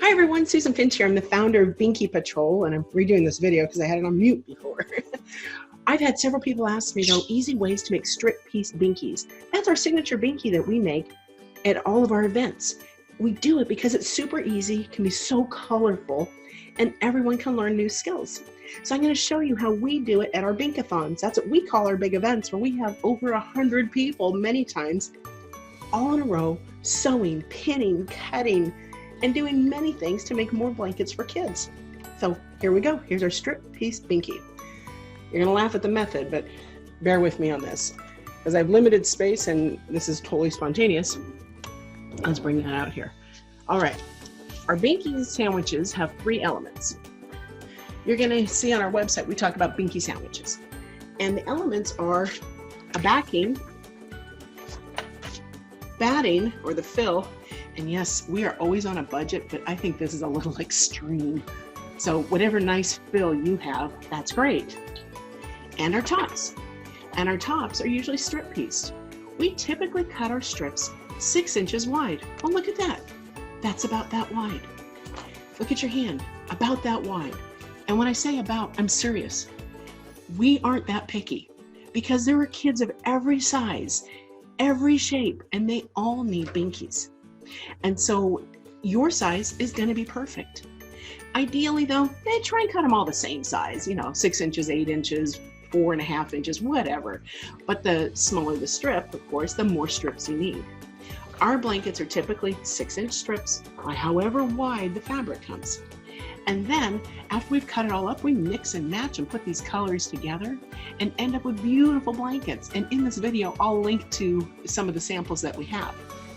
Hi everyone, Susan Finch here. I'm the founder of Binky Patrol, and I'm redoing this video because I had it on mute before. I've had several people ask me, though, easy ways to make strip piece binkies. That's our signature binky that we make at all of our events. We do it because it's super easy, can be so colorful, and everyone can learn new skills. So I'm going to show you how we do it at our bink-a-thons. That's what we call our big events, where we have over 100 people many times, all in a row, sewing, pinning, cutting, and doing many things to make more blankets for kids. So here we go. Here's our strip piece binky. You're gonna laugh at the method, but bear with me on this because I have limited space and this is totally spontaneous. Let's bring that out here. All right, our binky sandwiches have 3 elements. You're gonna see on our website, we talk about binky sandwiches. And the elements are a backing, batting or the fill, and yes, we are always on a budget, but I think this is a little extreme. So whatever nice fill you have, that's great. And our tops. And our tops are usually strip pieced. We typically cut our strips 6 inches wide. Oh, look at that. That's about that wide. Look at your hand, about that wide. And when I say about, I'm serious. We aren't that picky because there are kids of every size, every shape, and they all need binkies. And so your size is going to be perfect. Ideally though, try and cut them all the same size, 6 inches, 8 inches, 4.5 inches, whatever. But the smaller the strip, of course, the more strips you need. Our blankets are typically 6-inch strips, by however wide the fabric comes. And then after we've cut it all up, we mix and match and put these colors together and end up with beautiful blankets. And in this video, I'll link to some of the samples that we have.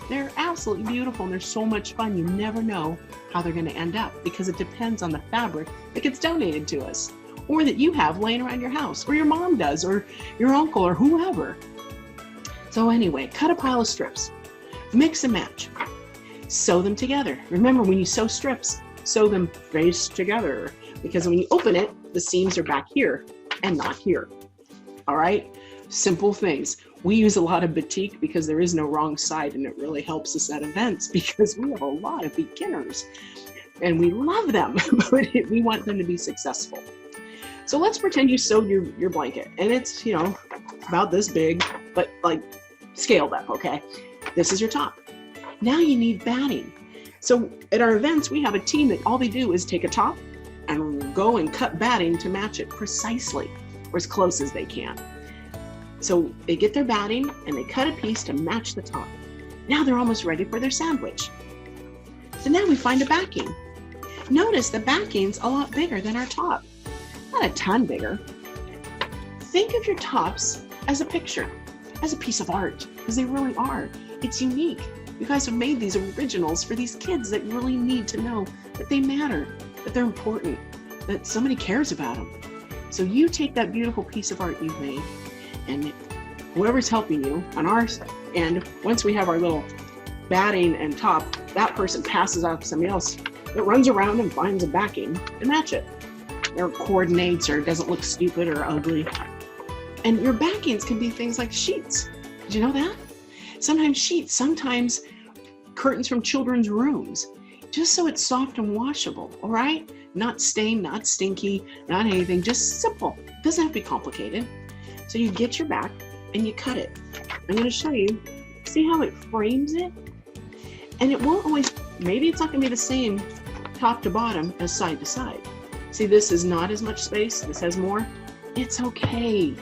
They're absolutely beautiful and they're so much fun. You never know how they're going to end up because it depends on the fabric that gets donated to us or that you have laying around your house or your mom does or your uncle or whoever. So anyway, cut a pile of strips, mix and match, sew them together. Remember, when you sew strips, sew them face together because when you open it, the seams are back here and not here. All right, simple things. We use a lot of batik because there is no wrong side, and it really helps us at events because we have a lot of beginners and we love them, but we want them to be successful. So let's pretend you sewed your blanket and it's, about this big, but like scaled up, okay? This is your top. Now you need batting. So at our events, we have a team that all they do is take a top and go and cut batting to match it precisely or as close as they can. So they get their batting and they cut a piece to match the top. Now they're almost ready for their sandwich. So now we find a backing. Notice the backing's a lot bigger than our top. Not a ton bigger. Think of your tops as a picture, as a piece of art, because they really are. It's unique. You guys have made these originals for these kids that really need to know that they matter, that they're important, that somebody cares about them. So you take that beautiful piece of art you've made, and whoever's helping you on our end, once we have our little batting and top, that person passes out to somebody else that runs around and finds a backing to match it. Or coordinates or doesn't look stupid or ugly. And your backings can be things like sheets. Did you know that? Sometimes sheets, sometimes curtains from children's rooms, just so it's soft and washable, all right? Not stained, not stinky, not anything, just simple. It doesn't have to be complicated. So you get your back and you cut it. I'm going to show you, see how it frames it? And it won't always, maybe it's not going to be the same top to bottom as side to side. See, this is not as much space, this has more. It's okay.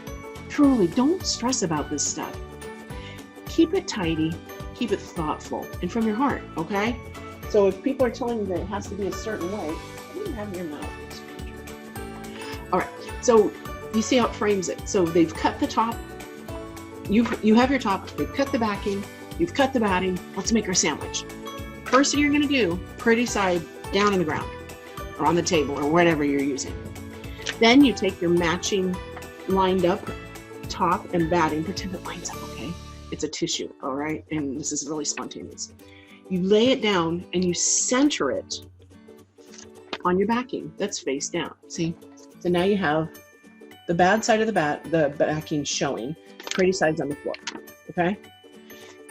Truly, don't stress about this stuff. Keep it tidy, keep it thoughtful, and from your heart, okay? So if people are telling you that it has to be a certain way, what do you have in your mouth? All right, so you see how it frames it. So they've cut the top, you have your top, they've cut the backing, you've cut the batting, let's make our sandwich. First thing you're gonna do, pretty side down on the ground, or on the table, or whatever you're using. Then you take your matching lined up top and batting, pretend it lines up, okay? It's a tissue, all right? And this is really spontaneous. You lay it down and you center it on your backing that's face down, see? So now you have the bad side of the backing showing, pretty sides on the floor, okay?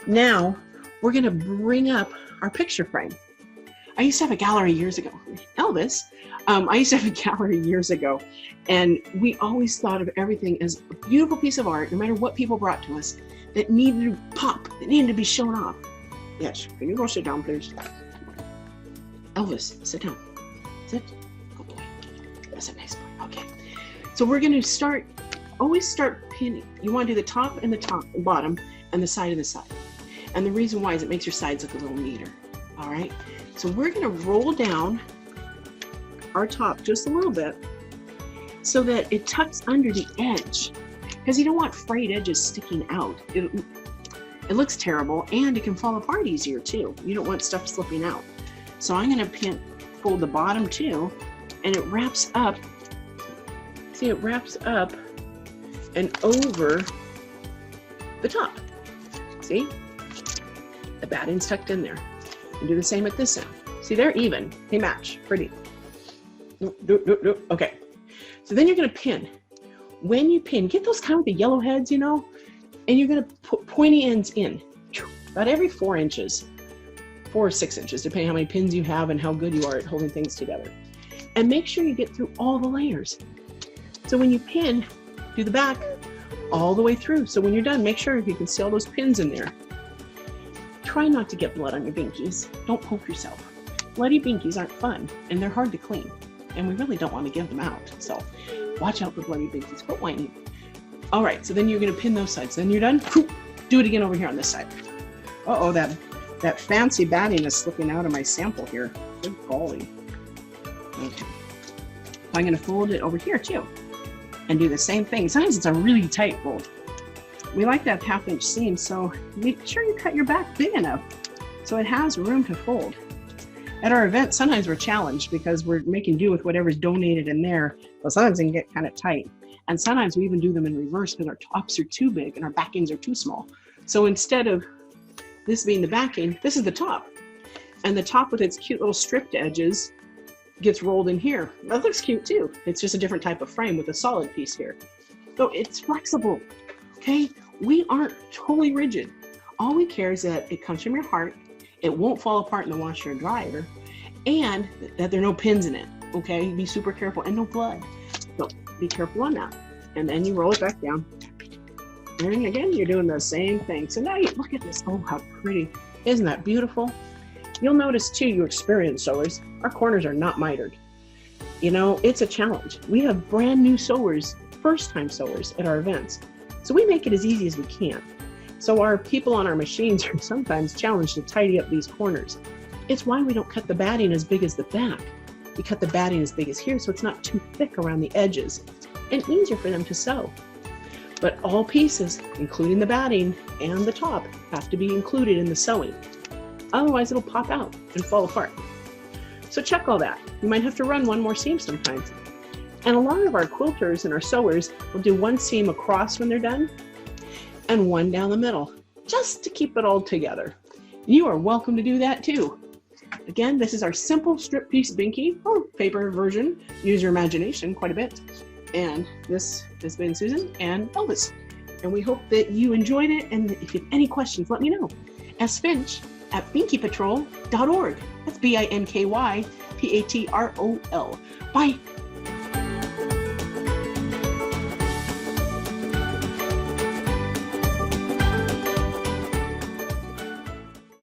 Now we're gonna bring up our picture frame. I used to have a gallery years ago. Elvis, I used to have a gallery years ago, and we always thought of everything as a beautiful piece of art, no matter what people brought to us, that needed to pop, that needed to be shown off. Yes, can you go sit down, please? Elvis, sit down. Sit. Good boy. That's a nice boy. Okay. So we're going to always start pinning. You want to do the top and the bottom, and the side and the side. And the reason why is it makes your sides look a little neater. All right. So we're going to roll down our top just a little bit so that it tucks under the edge, because you don't want frayed edges sticking out. It looks terrible, and it can fall apart easier too. You don't want stuff slipping out. So I'm going to fold the bottom too, and it wraps up. See, it wraps up and over the top. See? The batting's tucked in there. And do the same at this end. See, they're even. They match. Pretty. Okay. So then you're going to pin. When you pin, get those kind of the yellow heads, you know, and you're going to put pointy ends in. About every 4 inches. 4 or 6 inches, depending on how many pins you have and how good you are at holding things together. And make sure you get through all the layers. So when you pin, do the back all the way through. So when you're done, make sure you can see all those pins in there. Try not to get blood on your binkies. Don't poke yourself. Bloody binkies aren't fun, and they're hard to clean. And we really don't want to give them out. So watch out for bloody binkies. Quit whining. All right, so then you're going to pin those sides. Then you're done. Do it again over here on this side. Uh-oh, that fancy batting is slipping out of my sample here. Good golly. Okay. I'm going to fold it over here too and do the same thing. Sometimes it's a really tight fold. We like that 1/2 inch seam, so make sure you cut your back big enough so it has room to fold. At our event, sometimes we're challenged because we're making do with whatever's donated in there. But sometimes they can get kind of tight. And sometimes we even do them in reverse because our tops are too big and our backings are too small. So instead of this being the backing, this is the top. And the top with its cute little stripped edges gets rolled in here. That looks cute too. It's just a different type of frame with a solid piece here. So it's flexible, okay? We aren't totally rigid. All we care is that it comes from your heart, it won't fall apart in the washer and dryer, and that there are no pins in it, okay? Be super careful, and no blood. So be careful on that. And then you roll it back down. And again, you're doing the same thing. So now you look at this. Oh, how pretty. Isn't that beautiful? You'll notice too, you experienced sewers, our corners are not mitered. You know, it's a challenge. We have brand new sewers, first time sewers at our events. So we make it as easy as we can. So our people on our machines are sometimes challenged to tidy up these corners. It's why we don't cut the batting as big as the back. We cut the batting as big as here so it's not too thick around the edges and easier for them to sew. But all pieces, including the batting and the top, have to be included in the sewing. Otherwise it'll pop out and fall apart. So check all that. You might have to run one more seam sometimes. And a lot of our quilters and our sewers will do one seam across when they're done and one down the middle, just to keep it all together. You are welcome to do that too. Again, this is our simple strip piece binky, or paper version. Use your imagination quite a bit. And this has been Susan and Elvis. And we hope that you enjoyed it. And if you have any questions, let me know. sfinch@binkypatrol.org. That's BINKYPATROL. Bye.